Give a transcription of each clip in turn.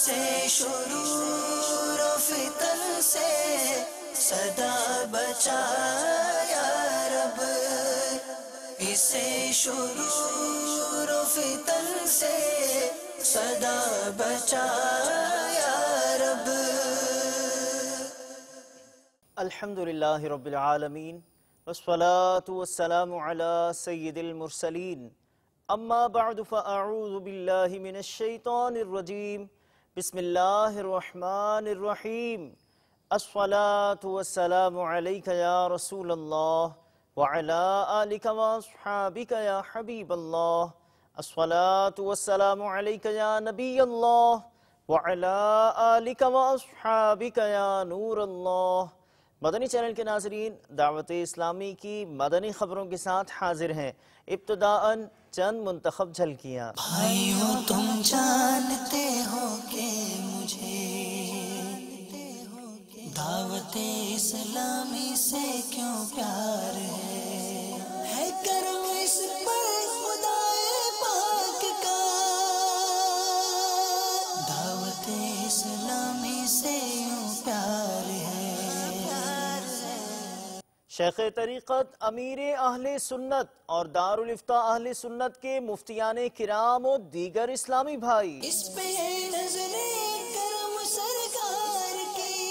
اسے شرور و فتن سے صدا بچا یا رب، اسے شرور و فتن سے صدا بچا یا رب۔ الحمدللہ رب العالمین والصلاة والسلام علی سید المرسلین، اما بعد فاعوذ باللہ من الشیطان الرجیم، بسم اللہ الرحمن الرحیم۔ الصلاة والسلام علیک یا رسول اللہ وعلی آلک واصحابک یا حبیب اللہ، الصلاة والسلام علیک یا نبی اللہ وعلی آلک واصحابک یا نور اللہ۔ مدنی چینل کے ناظرین، دعوت اسلامی کی مدنی خبروں کے ساتھ حاضر ہیں۔ ابتداءً چند منتخب جھلکیاں۔ بھائیوں تم جانتے ہو کہ مجھے دعوت اسلامی سے کیوں پیار ہے کرم اس پر خدائے پاک کا، دعوت اسلامی سے یوں پیار ہے۔ شیخ طریقت امیر اہل سنت اور دارالافتاء اہل سنت کے مفتیان کرام و دیگر اسلامی بھائی، اس پہ نظر کرم سرکار کی،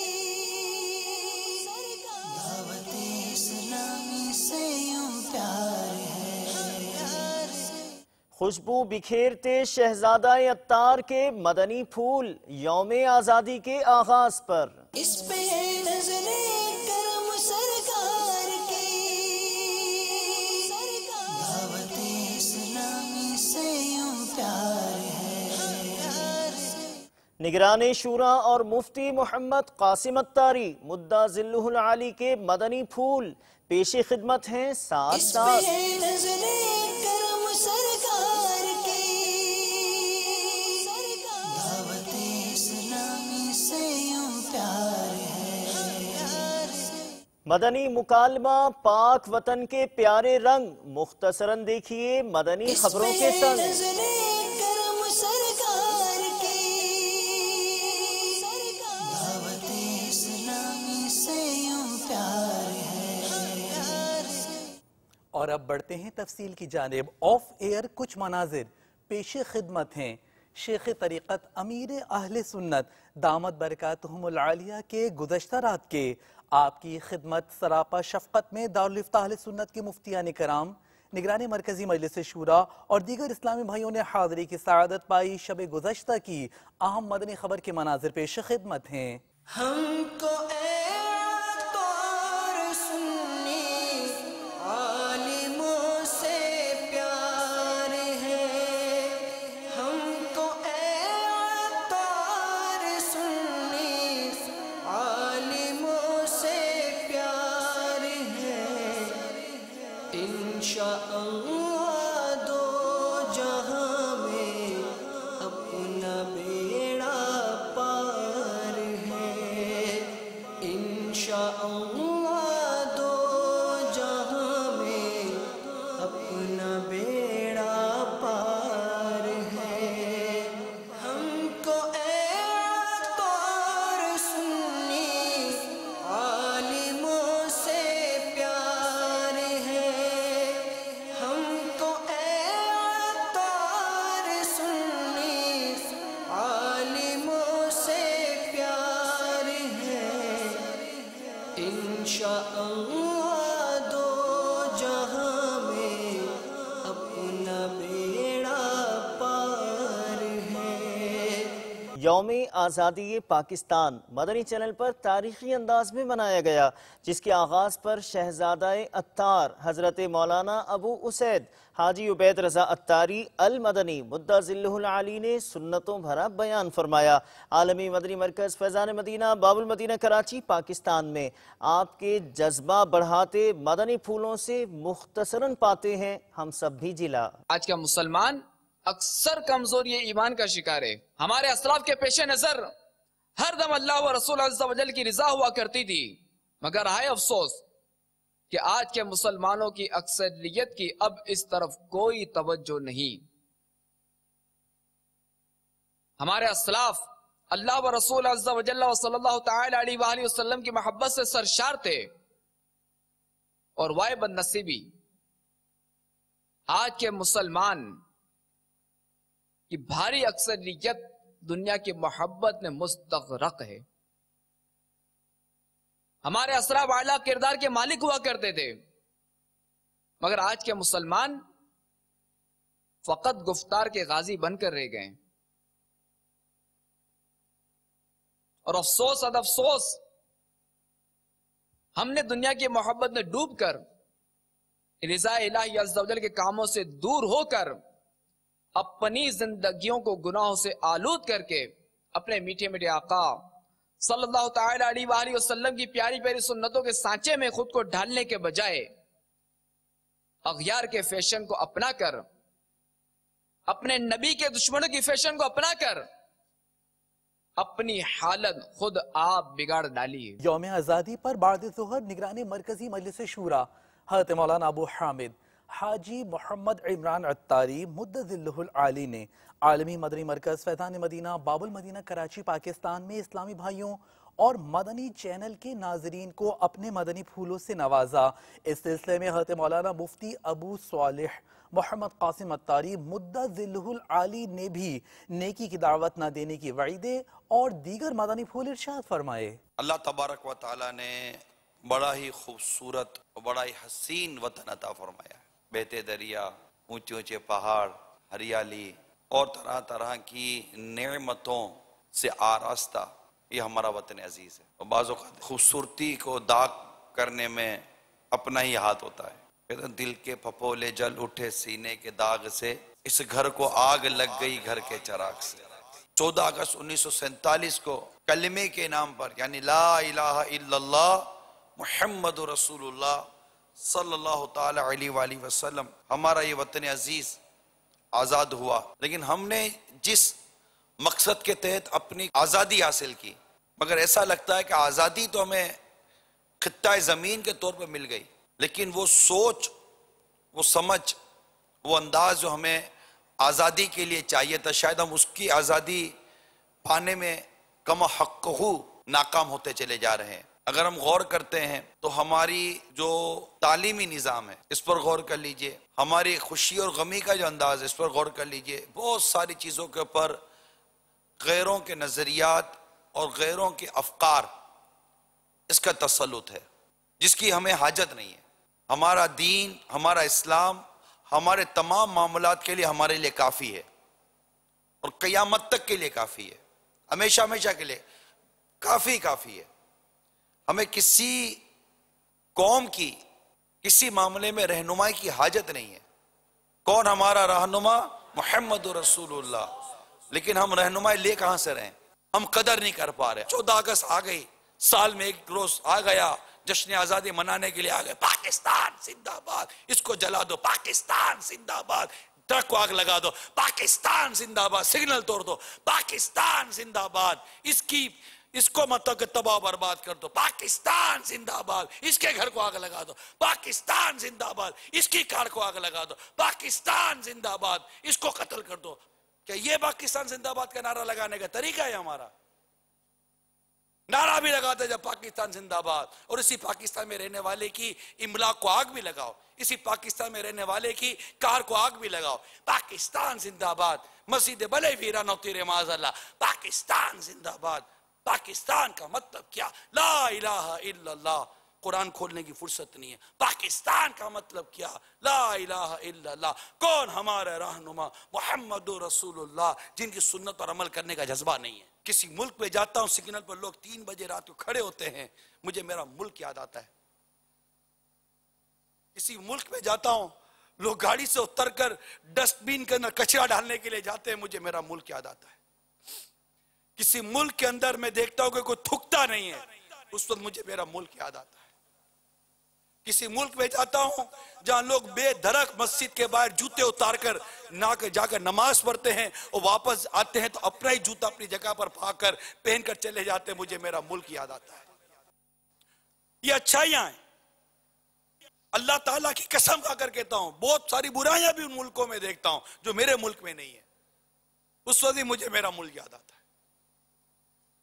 دعوت اسلامی سے یوں پیار ہے۔ خوشبو بکھیرتے شہزادہ عطار کے مدنی پھول یوم آزادی کے آغاز پر، اس پہ نظر کرم سرکار کی، دعوت اسلامی سے یوں پیار ہے۔ نگران شورا اور مفتی محمد قاسم عطاری مدعا ذلہ العالی کے مدنی پھول پیش خدمت ہیں ساتھ اس ساتھ۔ پہ نظر کرم سرکار کی، دعوت اسلامی سے یوں پیار ہے۔ مدنی مکالمہ پاک وطن کے پیارے رنگ، مختصراً دیکھیے مدنی خبروں کے سنگ۔ نظر کرم سرکار کی، دعوت اسلامی سے یوں پیار ہے۔ اور اب بڑھتے ہیں تفصیل کی جانب۔ آف ایئر کچھ مناظر پیش خدمت ہیں شیخ طریقت امیر اہل سنت دامت برکاتہم العالیہ کے گزشتہ رات کے آپ کی خدمت سراپا شفقت میں دارالافتاء اہل سنت کے مفتیان کرام، نگران مرکزی مجلس شورا اور دیگر اسلامی بھائیوں نے حاضری کی سعادت پائی۔ شب گزشتہ کی اہم مدنی خبر کے مناظر پیش خدمت ہیں۔ ہم کو اے عطار سنی عالموں سے پیار ہے، ہم کو اے عطار سنی عالموں سے پیار ہے، انشاءاللہ دو جہاں میں اپنا بیڑا پار ہے، انشاءاللہ دو جہاں میں اپنا بیڑا پار ہے۔ ہم کو اے عطار سنی عالموں سے پیار ہے، ہم کو اے عطار سنی عالموں سے پیار ہے، انشاءاللہ دو جہاں میں اپنا بیڑا پار ہے۔ یوم آزادی پاکستان مدنی چینل پر تاریخی انداز میں منایا گیا، جس کے آغاز پر شہزادہ عطار حضرت مولانا ابو اسید حاجی عبید رضا عطاری المدنی مدعا ذلہ العالی نے سنتوں بھرا بیان فرمایا۔ عالمی مدنی مرکز فیضان مدینہ باب المدینہ کراچی پاکستان میں آپ کے جذبہ بڑھاتے مدنی پھولوں سے مختصراً پاتے ہیں ہم سب بھی جلا۔ آج کا مسلمان اکثر کمزوری ایمان کا شکار ہے۔ ہمارے اسلاف کے پیش نظر ہر دم اللہ و رسول عز و جل کی رضا ہوا کرتی تھی، مگر ہائے افسوس کہ آج کے مسلمانوں کی اکثریت کی اب اس طرف کوئی توجہ نہیں۔ ہمارے اسلاف اللہ و رسول عز و جل و صلی اللہ تعالی علیہ وآلہ وسلم کی محبت سے سرشار تھے، اور وائے بد نصیبی آج کے مسلمان کی بھاری اکثریت دنیا کی محبت میں مستغرق ہے۔ ہمارے اسلاف اعلیٰ کردار کے مالک ہوا کرتے تھے، مگر آج کے مسلمان فقط گفتار کے غازی بن کر رہ گئے۔ اور افسوس افسوس، ہم نے دنیا کی محبت میں ڈوب کر رضا الہی عز و جل کے کاموں سے دور ہو کر اپنی زندگیوں کو گناہوں سے آلود کر کے اپنے میٹھے میٹھے آقا صلی اللہ تعالی علیہ وآلہ وسلم کی پیاری پیاری سنتوں کے سانچے میں خود کو ڈھالنے کے بجائے اغیار کے فیشن کو اپنا کر، اپنے نبی کے دشمنوں کی فیشن کو اپنا کر اپنی حالت خود آپ بگاڑ ڈالی ہے۔ یوم آزادی پر بعد ظہر نگران مرکزی مجلس شورا حضرت مولانا ابو حامد حاجی محمد عمران عطاری مدد ذلہ العالی نے عالمی مدنی مرکز فیضان مدینہ باب المدینہ کراچی پاکستان میں اسلامی بھائیوں اور مدنی چینل کے ناظرین کو اپنے مدنی پھولوں سے نوازا۔ اس سلسلے میں حضرت مولانا مفتی ابو صالح محمد قاسم عطاری مدد ذلہ العالی نے بھی نیکی کی دعوت نہ دینے کی وعیدیں اور دیگر مدنی پھول ارشاد فرمائے۔ اللہ تبارک و تعالیٰ نے بڑا ہی خوبصورت اور بڑا ہی حسین وطن عطا فرمایا ہے۔ بہتے دریا، اونچے اونچے پہاڑ، ہریالی اور طرح طرح کی نعمتوں سے آراستہ یہ ہمارا وطن عزیز ہے۔ اور بعض اوقات خوبصورتی کو داغ کرنے میں اپنا ہی ہاتھ ہوتا ہے۔ کہتے ہیں دل کے پھپولے جل اٹھے سینے کے داغ سے، اس گھر کو آگ لگ گئی گھر کے چراغ سے۔ 14 اگست 1947 کو کلمے کے نام پر یعنی لا الہ الا اللہ محمد رسول اللہ صلی اللہ تعالی علیہ وآلہ وسلم ہمارا یہ وطن عزیز آزاد ہوا۔ لیکن ہم نے جس مقصد کے تحت اپنی آزادی حاصل کی، مگر ایسا لگتا ہے کہ آزادی تو ہمیں خطہ زمین کے طور پر مل گئی، لیکن وہ سوچ، وہ سمجھ، وہ انداز جو ہمیں آزادی کے لیے چاہیے تھا، شاید ہم اس کی آزادی پانے میں کم حقہ ناکام ہوتے چلے جا رہے ہیں۔ اگر ہم غور کرتے ہیں تو ہماری جو تعلیمی نظام ہے اس پر غور کر لیجئے، ہماری خوشی اور غمی کا جو انداز ہے اس پر غور کر لیجئے، بہت ساری چیزوں کے اوپر غیروں کے نظریات اور غیروں کے افکار اس کا تسلط ہے، جس کی ہمیں حاجت نہیں ہے۔ ہمارا دین، ہمارا اسلام ہمارے تمام معاملات کے لیے ہمارے لیے کافی ہے، اور قیامت تک کے لیے کافی ہے، ہمیشہ ہمیشہ کے لیے کافی ہے۔ ہمیں کسی قوم کی کسی معاملے میں رہنمائی کی حاجت نہیں ہے۔ کون ہمارا رہنما؟ محمد رسول اللہ۔ لیکن ہم رہنمائی لے کہاں سے رہے ہیں؟ ہم قدر نہیں کر پا رہے۔ 14 اگست آ گئی، سال میں ایک روز آ گیا، جشن آزادی منانے کے لیے آ گئے، پاکستان زندہ باد، اس کو جلا دو، پاکستان زندہ باد، ٹرک کو آگ لگا دو، پاکستان زندہ باد، سگنل توڑ دو، پاکستان زندہ باد، اس کو مطلب کہ تباہ و برباد کر دو، پاکستان زندہ باد، اس کے گھر کو آگ لگا دو، پاکستان زندہ باد، اس کی کار کو آگ لگا دو، پاکستان زندہ باد، اس کو قتل کر دو۔ کہ یہ پاکستان زندہ باد کا نعرہ لگانے کا طریقہ ہے ہمارا؟ نعرہ بھی لگاتے جب پاکستان زندہ باد، اور اسی پاکستان میں رہنے والے کی املاک کو آگ بھی لگاؤ، اسی پاکستان میں رہنے والے کی کار کو آگ بھی لگاؤ، پاکستان زندہ باد، مسجد بلے ویران ہوتی رہے معاذ اللہ، پاکستان زندہ باد۔ پاکستان کا مطلب کیا؟ لا الہ الا اللہ۔ قرآن کھولنے کی فرصت نہیں ہے۔ پاکستان کا مطلب کیا؟ لا الہ الا اللہ۔ کون ہمارا رہنما؟ محمد رسول اللہ، جن کی سنت پر عمل کرنے کا جذبہ نہیں ہے۔ کسی ملک میں جاتا ہوں، سگنل پر لوگ 3 بجے رات کو کھڑے ہوتے ہیں، مجھے میرا ملک یاد آتا ہے۔ کسی ملک میں جاتا ہوں، لوگ گاڑی سے اتر کر ڈسٹ بین کے اندر کچرا ڈالنے کے لیے جاتے ہیں، مجھے میرا ملک یاد آتا ہے۔ کسی ملک کے اندر میں دیکھتا ہوں کہ کوئی تھکتا نہیں ہے، اس وقت مجھے میرا ملک یاد آتا ہے۔ کسی ملک میں جاتا ہوں جہاں لوگ بے دھڑک مسجد کے باہر جوتے اتار کر جا کر نماز پڑھتے ہیں، اور واپس آتے ہیں تو اپنا ہی جوتا اپنی جگہ پر پھا کر پہن کر چلے جاتے ہیں، مجھے میرا ملک یاد آتا ہے۔ یہ اچھائیاں ہیں۔ اللہ تعالیٰ کی قسم کھا کر کہتا ہوں، بہت ساری برائیاں بھی ان ملکوں میں دیکھتا ہوں جو میرے ملک میں نہیں ہے، اس وقت ہی مجھے میرا ملک یاد آتا ہے۔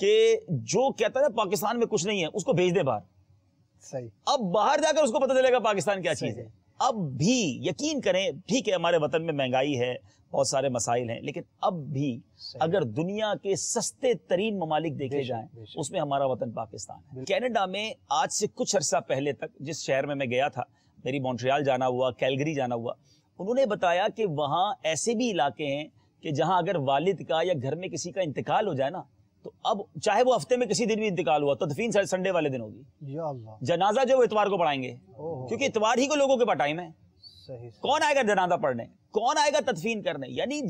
کہ جو کہتا ہے پاکستان میں کچھ نہیں ہے اس کو بھیج دے باہر. صحیح. اب باہر جا کر اس کو پتہ چلے گا پاکستان کیا چیز ہے. اب بھی یقین کریں، ٹھیک ہے ہمارے وطن میں مہنگائی ہے، بہت سارے مسائل ہیں، لیکن اب بھی اگر دنیا کے سستے ترین ممالک دیکھے جائیں اس میں ہمارا وطن پاکستان ہے. کینیڈا میں آج سے کچھ عرصہ پہلے تک جس شہر میں گیا تھا، میری مونٹریال جانا ہوا، کیلگری جانا ہوا، انہوں نے بتایا کہ وہاں ایسے بھی علاقے ہیں کہ جہاں اگر والد کا یا گھر میں کسی کا انتقال ہو جائے نا، تو اب چاہے وہ ہفتے میں کسی دن بھی انتقال ہوا، تدفین سنڈے والے دن ہوگی، یا اللہ، جنازہ جو وہ اتوار کو پڑھائیں گے، کیونکہ اتوار ہی کو لوگوں کے پاس ٹائم ہے. کون آئے گا جنازہ پڑھنے، کون آئے گا تدفین کرنے؟ یعنی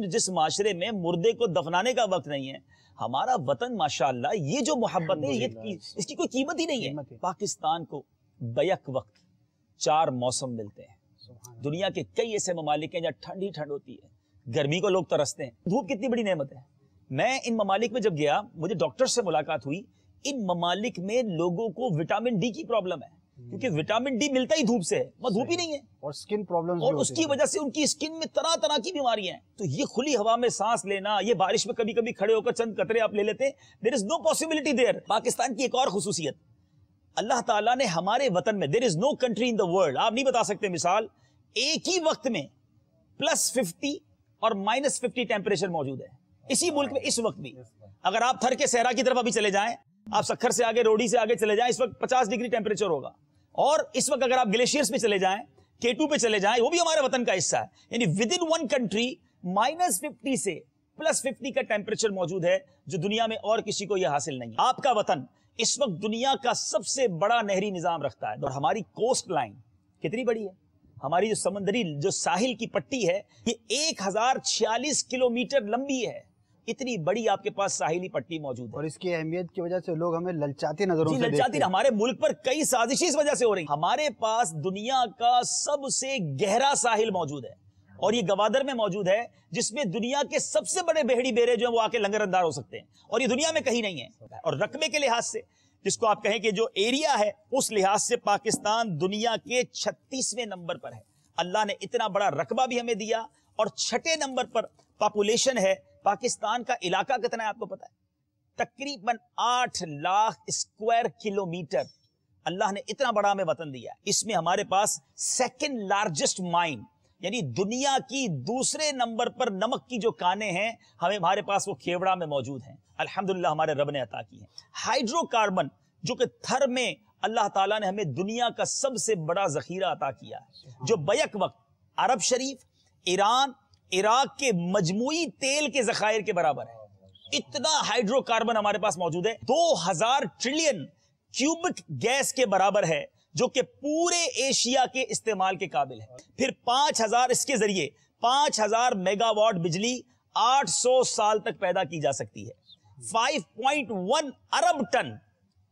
جس معاشرے میں مردے کو دفنانے کا وقت نہیں ہے، ہمارا وطن ماشاءاللہ یہ جو محبت ہے اس کی کوئی قیمت ہی نہیں ہے. پاکستان کو بیک وقت 4 موسم ملتے ہیں. دنیا کے کئی ایسے ممالک ہیں جہاں ٹھنڈ ہی ٹھنڈ ہوتی ہے، گرمی کو لوگ ترستے ہیں. دھوپ کتنی بڑی نعمت ہے. میں ان ممالک میں جب گیا، مجھے ڈاکٹر سے ملاقات ہوئی، ان ممالک میں لوگوں کو وٹامن ڈی کی پرابلم ہے، کیونکہ وٹامن ڈی ملتا ہی دھوپ سے ہے، وہ دھوپ ہی نہیں ہے، اور سکن پرابلم، اور اس کی وجہ سے ان کی سکن میں طرح طرح کی بیماریاں ہیں. تو یہ کھلی ہوا میں سانس لینا، یہ بارش میں کبھی کبھی کھڑے ہو کر چند قطرے آپ لے لیتے ہیں، دیر از نو پاسبلٹی دیر. پاکستان کی ایک اور خصوصیت، اللہ تعالیٰ نے ہمارے وطن میں، دیر از no country in the world, آپ نہیں بتا سکتے مثال، ایک ہی وقت میں +50 اور -50 ٹیمپریچر موجود ہے اسی ملک میں اس وقت بھی. اگر آپ تھر کے صحرا کی طرف ابھی چلے جائیں، آپ سکھر سے آگے، روڈی سے آگے چلے جائیں، اس وقت 50 ڈگری ٹیمپریچر ہوگا. اور اس وقت اگر آپ گلیشیئرز پہ چلے جائیں، K2 پہ چلے جائیں، وہ بھی ہمارے وطن کا حصہ ہے. یعنی ود ان ون کنٹری -50 سے +50 کا ٹیمپریچر موجود ہے، جو دنیا میں اور کسی کو یہ حاصل نہیں ہے. آپ کا وطن اس وقت دنیا کا سب سے بڑا نہری نظام رکھتا ہے، اور ہماری کوسٹ لائن کتنی بڑی ہے. ہماری جو سمندری جو ساحل کی پٹی ہے یہ 1046 کلومیٹر لمبی ہے. اتنی بڑی آپ کے پاس ساحلی پٹی موجود ہے، اور اس کی اہمیت کی وجہ سے لوگ ہمیں للچاتی نظروں سے للچاتی دیکھتے ہیں. ہمارے ملک پر کئی سازشیں اس وجہ سے ہو رہی ہیں. ہمارے پاس دنیا کا سب سے گہرا ساحل موجود ہے، اور یہ گوادر میں موجود ہے، جس میں دنیا کے سب سے بڑے بحری بیڑے جو ہیں وہ آ کے لنگر اندار ہو سکتے ہیں، اور یہ دنیا میں کہیں نہیں ہے. اور رقبے کے لحاظ سے، جس کو آپ کہیں کہ جو ایریا ہے، اس لحاظ سے پاکستان دنیا کے 36ویں نمبر پر ہے. اللہ نے اتنا بڑا رقبہ بھی ہمیں دیا، اور 6 نمبر پر پاپولیشن ہے. پاکستان کا علاقہ کتنا ہے آپ کو پتا ہے؟ تقریباً 8 لاکھ اسکوائر کلومیٹر. اللہ نے اتنا بڑا ہمیں وطن دیا. اس میں ہمارے پاس 2nd لارجسٹ مائن، یعنی دنیا کی دوسرے نمبر پر نمک کی جو کانیں ہیں، ہمارے پاس وہ کھیوڑا میں موجود ہیں. الحمدللہ ہمارے رب نے عطا کی ہیں. ہائیڈرو کاربن، جو کہ تھر میں اللہ تعالیٰ نے ہمیں دنیا کا سب سے بڑا ذخیرہ عطا کیا ہے، جو بیک وقت عرب شریف، ایران، عراق کے مجموعی تیل کے ذخائر کے برابر ہے. اتنا ہائیڈرو کاربن ہمارے پاس موجود ہے. 2000 ٹریلین کیوبک گیس کے برابر ہے، جو کہ پورے ایشیا کے استعمال کے قابل ہے. پھر 5000 اس کے ذریعے 5000 میگا واٹ بجلی 800 سال تک پیدا کی جا سکتی ہے. 5.1 ارب ٹن،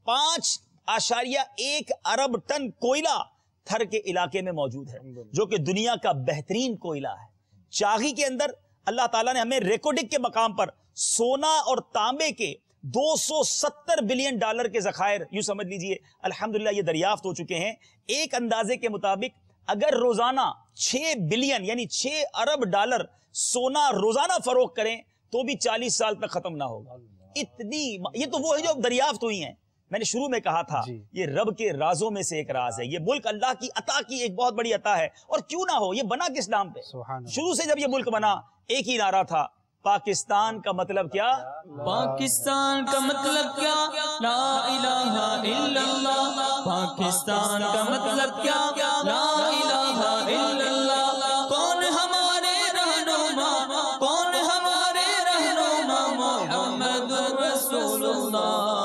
5.1 ارب ٹن کوئلہ تھر کے علاقے میں موجود ہے، جو کہ دنیا کا بہترین کوئلہ ہے. چاغی کے اندر اللہ تعالیٰ نے ہمیں ریکارڈک کے مقام پر سونا اور تانبے کے $270 بلین کے ذخائر، یوں سمجھ لیجئے الحمدللہ یہ دریافت ہو چکے ہیں. ایک اندازے کے مطابق اگر روزانہ 6 بلین یعنی 6 ارب ڈالر سونا روزانہ فروخت کریں تو بھی 40 سال تک ختم نہ ہوگا. اتنی یہ تو وہ ہے جو دریافت ہوئی ہیں. میں نے شروع میں کہا تھا یہ رب کے رازوں میں سے ایک راز ہے. یہ ملک اللہ کی عطا کی ایک بہت بڑی عطا ہے. اور کیوں نہ ہو، یہ بنا کس نام پہ؟ شروع سے جب یہ ملک بنا ایک ہی نعرہ تھا، پاکستان کا مطلب کیا؟ پاکستان کا مطلب کیا؟ لا الہ الا اللہ. پاکستان کا مطلب کیا؟ لا الہ الا اللہ. کون ہمارے رہنما، کون ہمارے رہنما؟ محمد رسول اللہ.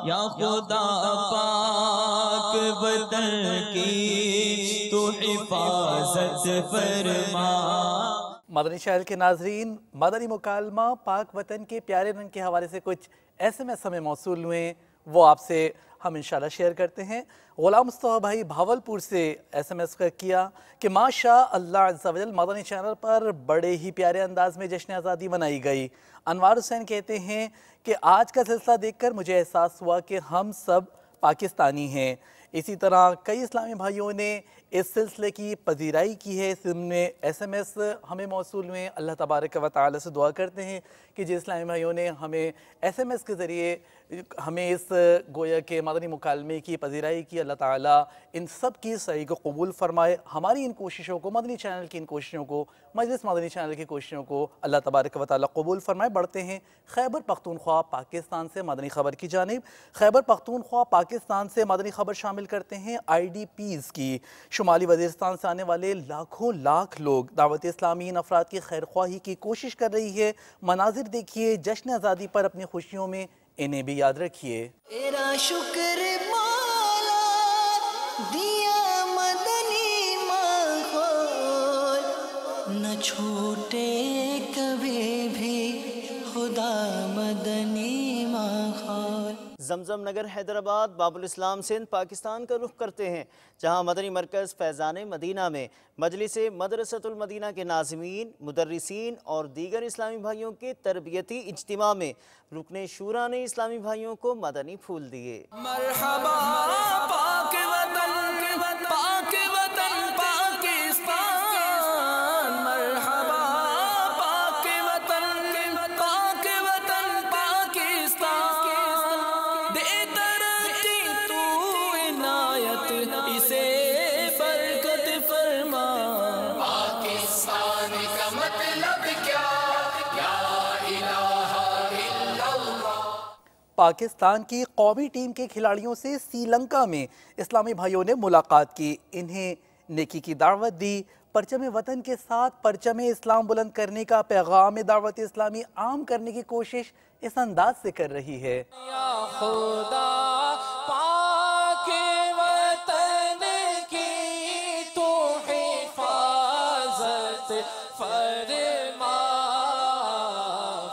یا خدا پاک وطن کی تو حفاظت فرما. مدنی شہر کے ناظرین، مدنی مکالمہ پاک وطن کے پیارے رنگ کے حوالے سے کچھ SMS ہمیں موصول ہوئے، وہ آپ سے ہم انشاءاللہ شیئر کرتے ہیں. غلام مصطفیٰ بھائی بھاولپور سے SMS کا کیا کہ ماشاء اللہ عز و جل مدنی چینل پر بڑے ہی پیارے انداز میں جشن آزادی منائی گئی. انوار حسین کہتے ہیں کہ آج کا سلسلہ دیکھ کر مجھے احساس ہوا کہ ہم سب پاکستانی ہیں. اسی طرح کئی اسلامی بھائیوں نے اس سلسلے کی پذیرائی کی ہے، اس میں SMS ہمیں موصول ہوئے۔ اللہ تبارک و تعالی سے دعا کرتے ہیں کہ جن اسلامی بھائیوں نے ہمیں SMS کے ذریعے ہمیں اس گویا کے مدنی مکالمے کی پذیرائی کی، اللہ تعالیٰ ان سب کی سعی کو قبول فرمائے۔ ہماری ان کوششوں کو، مدنی چینل کی ان کوششوں کو، مجلس مدنی چینل کی کوششوں کو اللہ تبارک و تعالیٰ قبول فرمائے۔ بڑھتے ہیں خیبر پختونخوا پاکستان سے مدنی خبر کی جانب۔ خیبر پختونخوا پاکستان سے مدنی خبر شامل کرتے ہیں IDPs کی۔ شمالی وزیرستان سے آنے والے لاکھ لوگ دعوت اسلامی ان افراد کی خیرخواہی کی کوشش کر رہی ہے۔ مناظر دیکھیے، جشن آزادی پر اپنی خوشیوں میں انہیں بھی یاد رکھیے۔ تیرا شکر مولا دیا مدنی ماحول، نہ چھوٹے کبھی بھی خدا مدنی ماحول۔ زمزم نگر حیدرآباد باب الاسلام سندھ پاکستان کا رخ کرتے ہیں، جہاں مدنی مرکز فیضان مدینہ میں مجلس مدرسۃ المدینہ کے ناظمین، مدرسین اور دیگر اسلامی بھائیوں کے تربیتی اجتماع میں رکن شورا نے اسلامی بھائیوں کو مدنی پھول دیے۔ مرحبا پاک وطن، پاک وطن پاکستان، مرحبا پاک وطن، پاک وطن پاکستان، دے ترقی تو عنایت اسے برکت فرما۔ پاکستان کا مطلب کیا، یا الہ الا اللہ۔ پاکستان کی قومی ٹیم کے کھلاڑیوں سے سری لنکا میں اسلامی بھائیوں نے ملاقات کی، انہیں نیکی کی دعوت دی۔ پرچم وطن کے ساتھ پرچم اسلام بلند کرنے کا پیغام دعوت اسلامی عام کرنے کی کوشش اس انداز سے کر رہی ہے۔ یا خدا پاک وطن کی تو حفاظت فرما،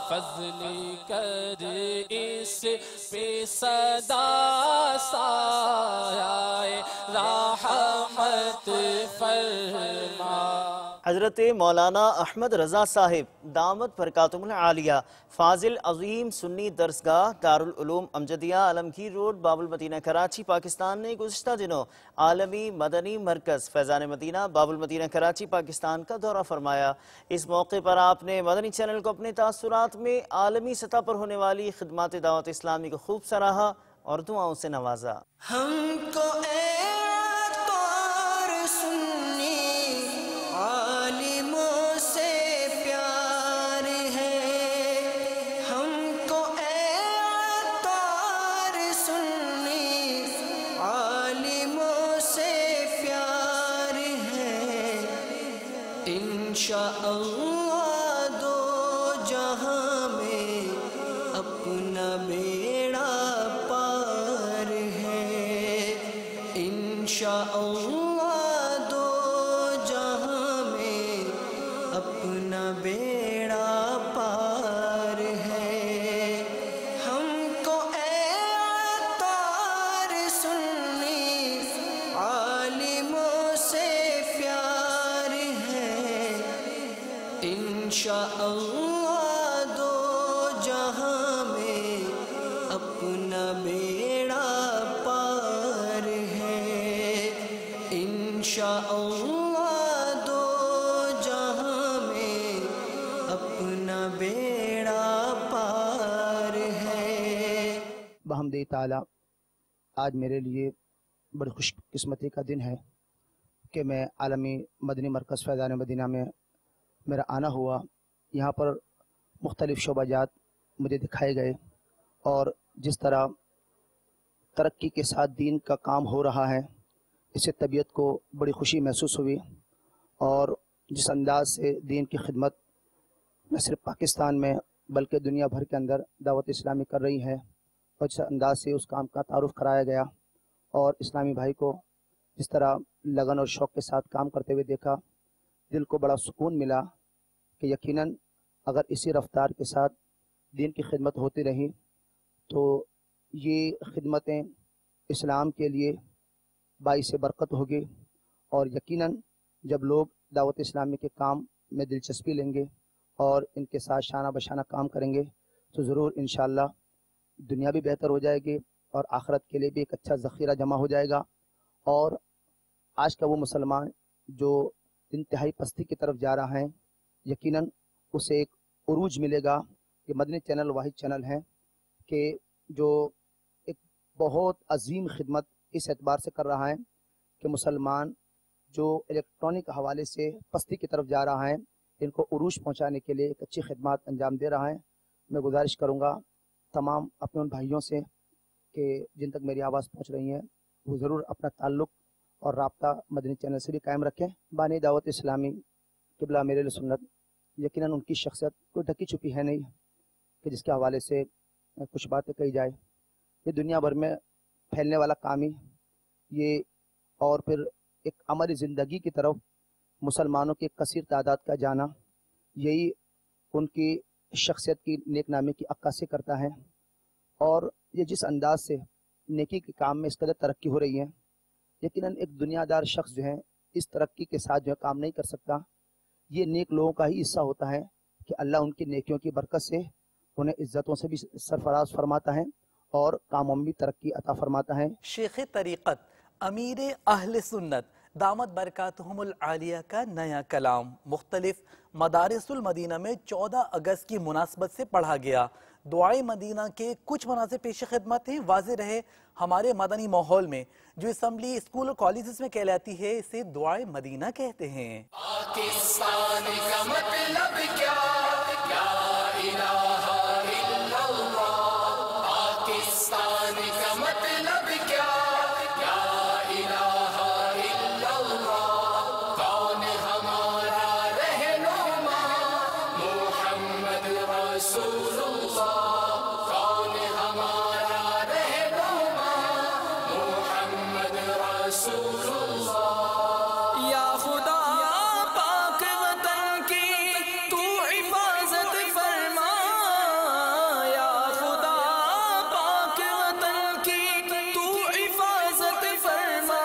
فضل کر اس پہ صدا سایہ رحمت فرما۔ حضرت مولانا احمد رضا صاحب دامت برکاتہم العالیہ فاضل عظیم سنی درسگاہ دارالعلوم امجدیہ عالمگیر روڈ باب المدینہ کراچی پاکستان نے گزشتہ دنوں عالمی مدنی مرکز فیضان مدینہ باب المدینہ کراچی پاکستان کا دورہ فرمایا۔ اس موقع پر آپ نے مدنی چینل کو اپنے تاثرات میں عالمی سطح پر ہونے والی خدمات دعوت اسلامی کو خوب سراہا اور دعاؤں سے نوازا۔ ہم کو اے طور سنی عالموں سے پیار ہے، ہم کو اے طور سنی عالموں سے پیار ہے، انشاءاللہ دو جہاں میں اپنا بیڑا پار ہے، انشاءاللہ دو جہاں میں اپنا بیڑا پار ہے۔ ہم کو اے طور سنی عالموں سے پیار ہے، انشاءاللہ دو جہاں میں اپنا بیڑا پار ہے، انشاءاللہ دو جہاں میں اپنا بیڑا پار ہے۔ بحمد تعالیٰ آج میرے لیے بڑی خوش قسمتی کا دن ہے کہ میں عالمی مدنی مرکز فیضان مدینہ میں میرا آنا ہوا۔ یہاں پر مختلف شعبہ جات مجھے دکھائے گئے اور جس طرح ترقی کے ساتھ دین کا کام ہو رہا ہے، اس سے طبیعت کو بڑی خوشی محسوس ہوئی، اور جس انداز سے دین کی خدمت نہ صرف پاکستان میں بلکہ دنیا بھر کے اندر دعوت اسلامی کر رہی ہے، اور جس انداز سے اس کام کا تعارف کرایا گیا اور اسلامی بھائی کو جس طرح لگن اور شوق کے ساتھ کام کرتے ہوئے دیکھا، دل کو بڑا سکون ملا کہ یقیناً اگر اسی رفتار کے ساتھ دین کی خدمت ہوتی رہی تو یہ خدمتیں اسلام کے لیے باعث برکت ہوگی، اور یقیناً جب لوگ دعوت اسلامی کے کام میں دلچسپی لیں گے اور ان کے ساتھ شانہ بشانہ کام کریں گے تو ضرور انشاءاللہ دنیا بھی بہتر ہو جائے گی اور آخرت کے لیے بھی ایک اچھا ذخیرہ جمع ہو جائے گا، اور آج کا وہ مسلمان جو انتہائی پستی کی طرف جا رہا ہے، یقیناً اسے ایک عروج ملے گا کہ مدنی چینل واحد چینل ہے کہ جو ایک بہت عظیم خدمت اس اعتبار سے کر رہا ہے کہ مسلمان جو الیکٹرانک حوالے سے پستی کی طرف جا رہا ہے ان کو عروج پہنچانے کے لیے ایک اچھی خدمات انجام دے رہا ہے۔ میں گزارش کروں گا تمام اپنے ان بھائیوں سے کہ جن تک میری آواز پہنچ رہی ہے وہ ضرور اپنا تعلق اور رابطہ مدنی چینل سے بھی قائم رکھیں۔ بانی دعوت اسلامی قبلہ امیر اہل سنت، یقیناً ان کی شخصیت کوئی ڈھکی چھپی ہے نہیں کہ جس کے حوالے سے کچھ باتیں کہی جائے۔ یہ دنیا بھر میں پھیلنے والا کام ہی یہ، اور پھر ایک عملی زندگی کی طرف مسلمانوں کی کثیر تعداد کا جانا، یہی ان کی شخصیت کی نیک نامی کی عکاسی کرتا ہے۔ اور یہ جس انداز سے نیکی کے کام میں اس قدر ترقی ہو رہی ہے، یقیناً ایک دنیا دار شخص جو ہے اس ترقی کے ساتھ جو ہے کام نہیں کر سکتا۔ یہ نیک لوگوں کا ہی حصہ ہوتا ہے کہ اللہ ان کی نیکیوں کی برکت سے انہیں عزتوں سے بھی سرفراز فرماتا ہے اور کاموں میں بھی ترقی عطا فرماتا ہے۔ شیخ طریقت امیر اہل سنت دامت برکاتہم العالیہ کا نیا کلام مختلف مدارس المدینہ میں 14 اگست کی مناسبت سے پڑھا گیا۔ دعائے مدینہ کے کچھ مناظر پیش خدمت ہیں۔ واضح رہے ہمارے مدنی ماحول میں جو اسمبلی اسکول اور کالجز میں کہلاتی ہے اسے دعائے مدینہ کہتے ہیں۔ پاکستان کا مطلب کیا؟ لا الہ الا اللہ۔ پاکستان کا مطلب کیا؟ لا الہ الا اللہ۔ کون ہمارا رہنما؟ محمد رسول اللہ۔ کون ہمارا رہنما؟ محمد رسول اللہ۔ یا خدا پاک وطن کی تو حفاظت فرما، یا خدا پاک وطن کی تو حفاظت فرما،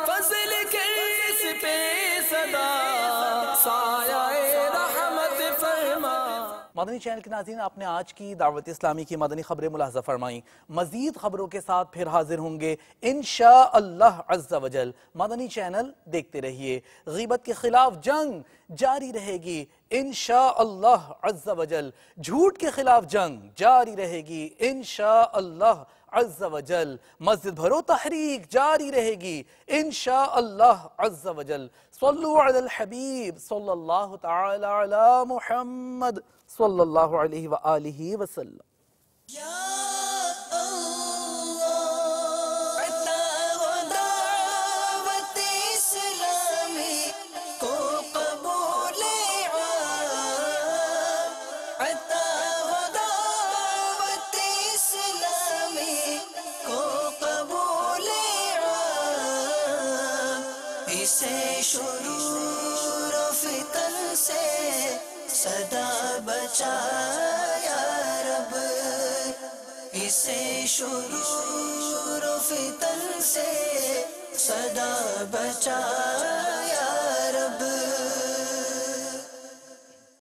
فضل کے اس پہ صدا سایہ رحمت فرما۔ مدنی چینل کے ناظرین، آپ نے آج کی دعوت اسلامی کی مدنی خبریں ملاحظہ فرمائیں۔ مزید خبروں کے ساتھ پھر حاضر ہوں گے انشاءاللہ عز و جل۔ مدنی چینل دیکھتے رہیے۔ غیبت کے خلاف جنگ جاری رہے گی انشاءاللہ عز و جل۔ جھوٹ کے خلاف جنگ جاری رہے گی انشاءاللہ عز و جل۔ مسجد بھرو تحریک جاری رہے گی انشاءاللہ عز و جل۔ صلو علی الحبیب صلی اللہ تعالی علی محمد صلی اللہ علیہ وآلہ وسلم۔ اسے شرور و فتن سے صدا بچا یا رب، اسے شرور و فتن سے صدا بچا